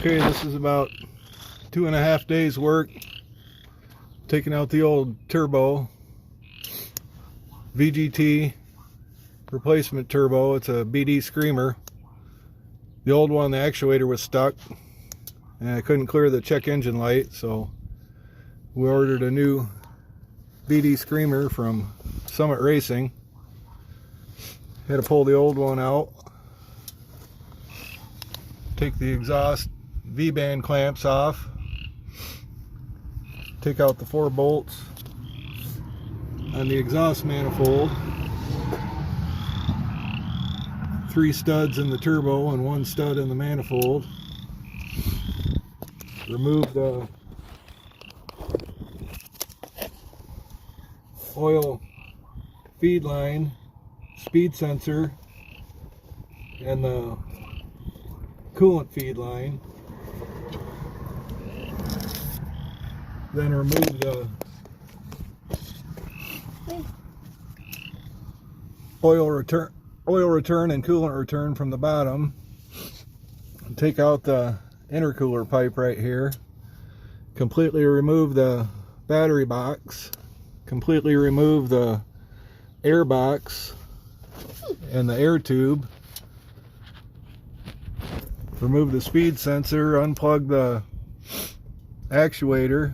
Okay, this is about 2.5 days work. Taking out the old turbo, VGT replacement turbo. It's a BD Screamer. The old one, the actuator was stuck and I couldn't clear the check engine light, so we ordered a new BD Screamer from Summit Racing. Had to pull the old one out, take the exhaust V-band clamps off, take out the 4 bolts on the exhaust manifold, 3 studs in the turbo and 1 stud in the manifold. Remove the oil feed line, speed sensor, and the coolant feed line. Then remove the oil return and coolant return from the bottom. Take out the intercooler pipe right here. Completely remove the battery box. Completely remove the air box and the air tube. Remove the speed sensor, unplug the actuator,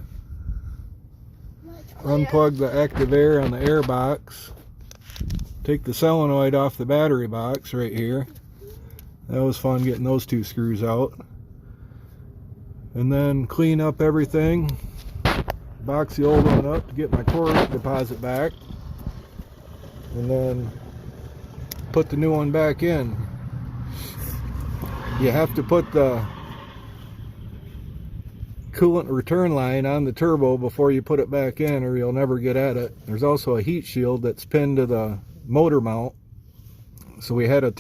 unplug the active air on the air box, take the solenoid off the battery box right here. That was fun getting those 2 screws out. And then clean up everything, box the old one up to get my core deposit back, and then put the new one back in. You have to put the coolant return line on the turbo before you put it back in, or you'll never get at it. There's also a heat shield that's pinned to the motor mount, so I had to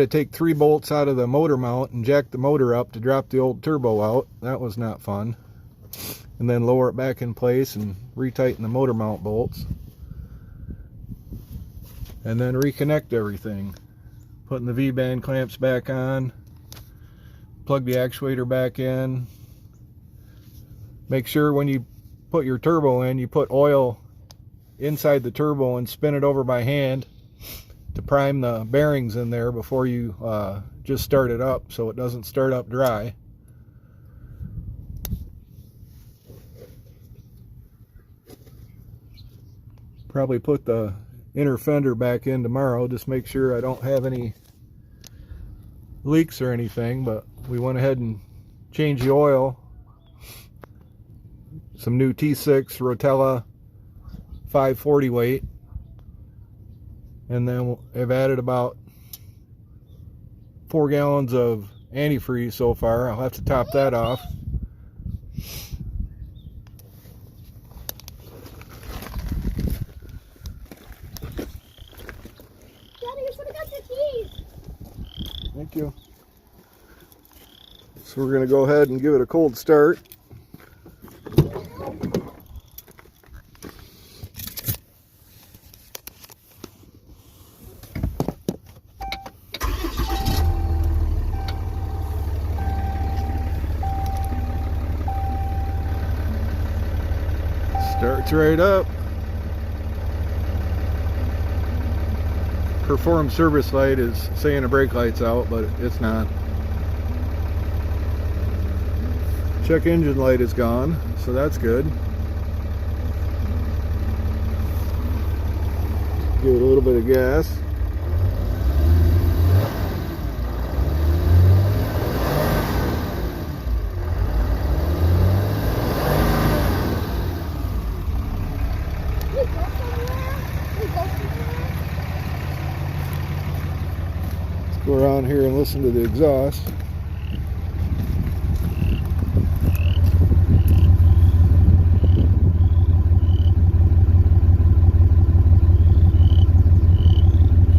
take 3 bolts out of the motor mount and jack the motor up to drop the old turbo out. That was not fun. And then lower it back in place and retighten the motor mount bolts, and then reconnect everything. Putting the V-band clamps back on, plug the actuator back in. Make sure when you put your turbo in, you put oil inside the turbo and spin it over by hand to prime the bearings in there before you just start it up, so it doesn't start up dry. Probably put the inner fender back in tomorrow, just make sure I don't have any leaks or anything. But we went ahead and changed the oil, some new T6 Rotella 540 weight, and then I've added about 4 gallons of antifreeze so far. I'll have to top that off. Thank you. So we're going to go ahead and give it a cold start. Starts right up. Perform service light is saying the brake light's out, but it's not. Check engine light is gone, so that's good. Give it a little bit of gas. Go around here and listen to the exhaust.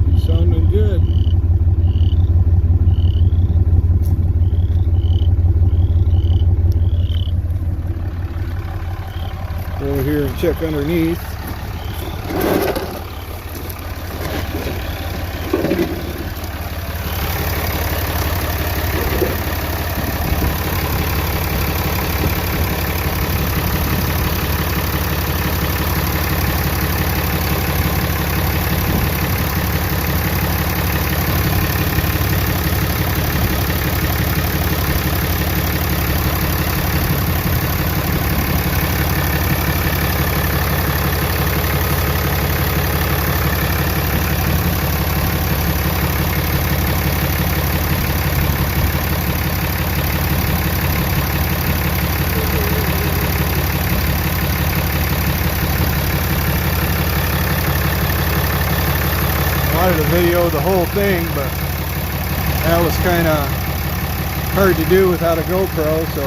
She's sounding good. Go over here and check underneath. video the whole thing, but that was kind of hard to do without a GoPro, so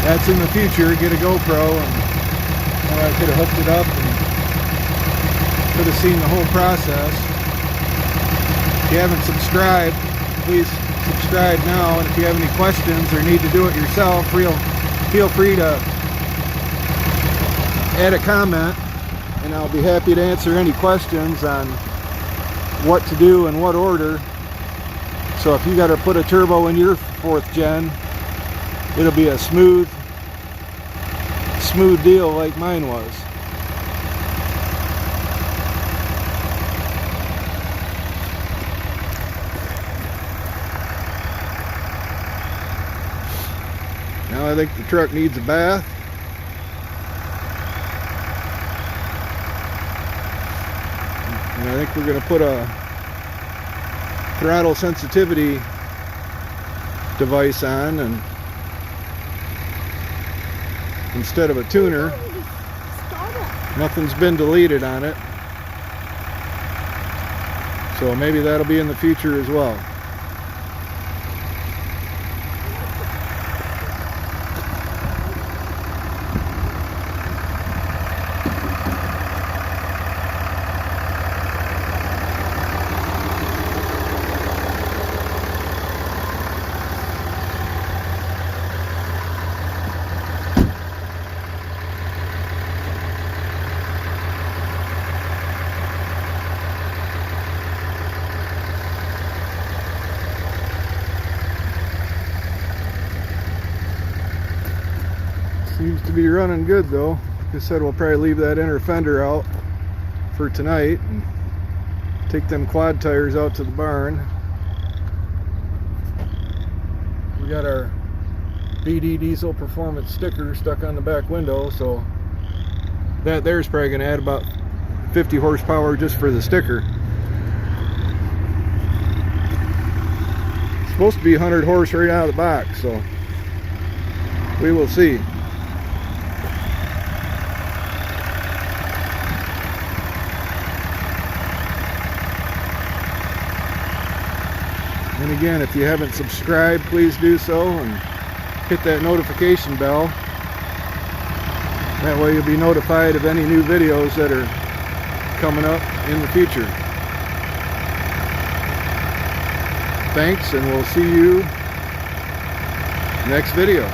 that's in the future. Get a GoPro, and I could have hooked it up and could have seen the whole process. If you haven't subscribed, please subscribe now, and if you have any questions or need to do it yourself, feel free to add a comment, and I'll be happy to answer any questions on what to do in what order. So if you got to put a turbo in your 4th gen, it'll be a smooth deal like mine was. Now I think the truck needs a bath. And I think we're going to put a throttle sensitivity device on, and instead of a tuner, nothing's been deleted on it, so maybe that'll be in the future as well. Seems to be running good though. Like I said, we'll probably leave that inner fender out for tonight and take them quad tires out to the barn. We got our BD Diesel Performance sticker stuck on the back window, so that there's probably going to add about 50 horsepower just for the sticker. It's supposed to be 100 horse right out of the box, so we will see. And again, if you haven't subscribed, please do so and hit that notification bell. That way you'll be notified of any new videos that are coming up in the future. Thanks, and we'll see you next video.